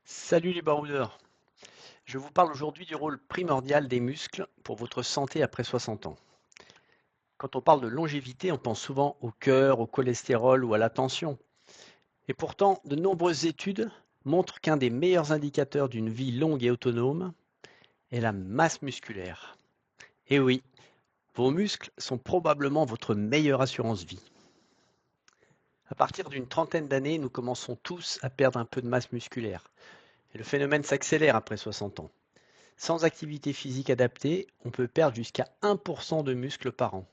Salut les baroudeurs, je vous parle aujourd'hui du rôle primordial des muscles pour votre santé après 60 ans. Quand on parle de longévité, on pense souvent au cœur, au cholestérol ou à la tension. Et pourtant, de nombreuses études montrent qu'un des meilleurs indicateurs d'une vie longue et autonome est la masse musculaire. Et oui, vos muscles sont probablement votre meilleure assurance vie. À partir d'une trentaine d'années, nous commençons tous à perdre un peu de masse musculaire. Et le phénomène s'accélère après 60 ans. Sans activité physique adaptée, on peut perdre jusqu'à 1% de muscles par an.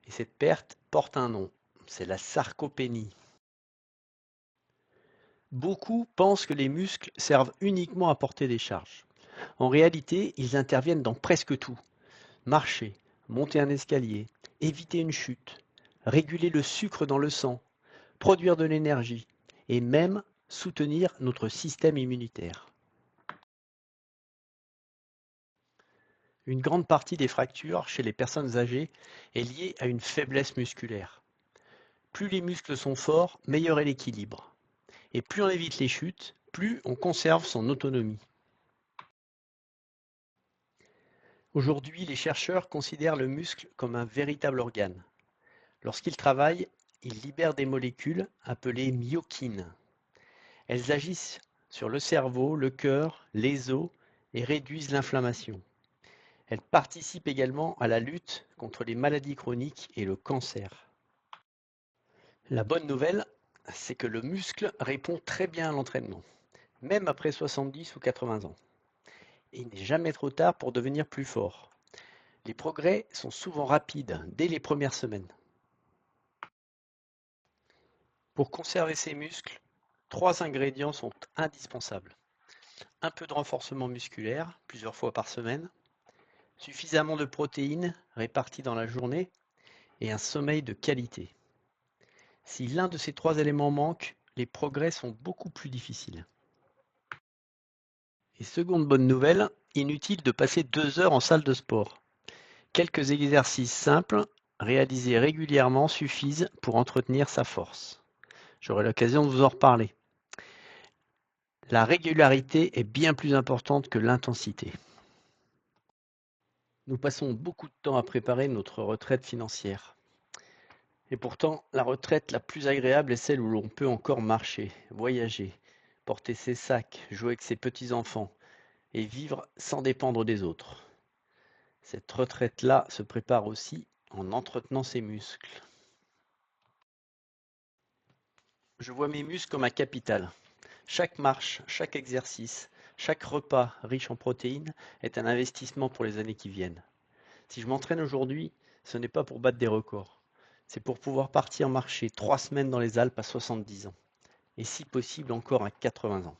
Et cette perte porte un nom, c'est la sarcopénie. Beaucoup pensent que les muscles servent uniquement à porter des charges. En réalité, ils interviennent dans presque tout. Marcher, monter un escalier, éviter une chute, réguler le sucre dans le sang, produire de l'énergie et même soutenir notre système immunitaire. Une grande partie des fractures chez les personnes âgées est liée à une faiblesse musculaire. Plus les muscles sont forts, meilleur est l'équilibre. Et plus on évite les chutes, plus on conserve son autonomie. Aujourd'hui, les chercheurs considèrent le muscle comme un véritable organe. Lorsqu'il travaille, il libère des molécules appelées myokines. Elles agissent sur le cerveau, le cœur, les os et réduisent l'inflammation. Elles participent également à la lutte contre les maladies chroniques et le cancer. La bonne nouvelle, c'est que le muscle répond très bien à l'entraînement, même après 70 ou 80 ans. Et il n'est jamais trop tard pour devenir plus fort. Les progrès sont souvent rapides dès les premières semaines. Pour conserver ses muscles, trois ingrédients sont indispensables. Un peu de renforcement musculaire, plusieurs fois par semaine, suffisamment de protéines réparties dans la journée et un sommeil de qualité. Si l'un de ces trois éléments manque, les progrès sont beaucoup plus difficiles. Et seconde bonne nouvelle, inutile de passer 2 heures en salle de sport. Quelques exercices simples, réalisés régulièrement, suffisent pour entretenir sa force. J'aurai l'occasion de vous en reparler. La régularité est bien plus importante que l'intensité. Nous passons beaucoup de temps à préparer notre retraite financière. Et pourtant, la retraite la plus agréable est celle où l'on peut encore marcher, voyager, porter ses sacs, jouer avec ses petits-enfants et vivre sans dépendre des autres. Cette retraite-là se prépare aussi en entretenant ses muscles. Je vois mes muscles comme un capital. Chaque marche, chaque exercice, chaque repas riche en protéines est un investissement pour les années qui viennent. Si je m'entraîne aujourd'hui, ce n'est pas pour battre des records. C'est pour pouvoir partir marcher 3 semaines dans les Alpes à 70 ans. Et si possible encore à 80 ans.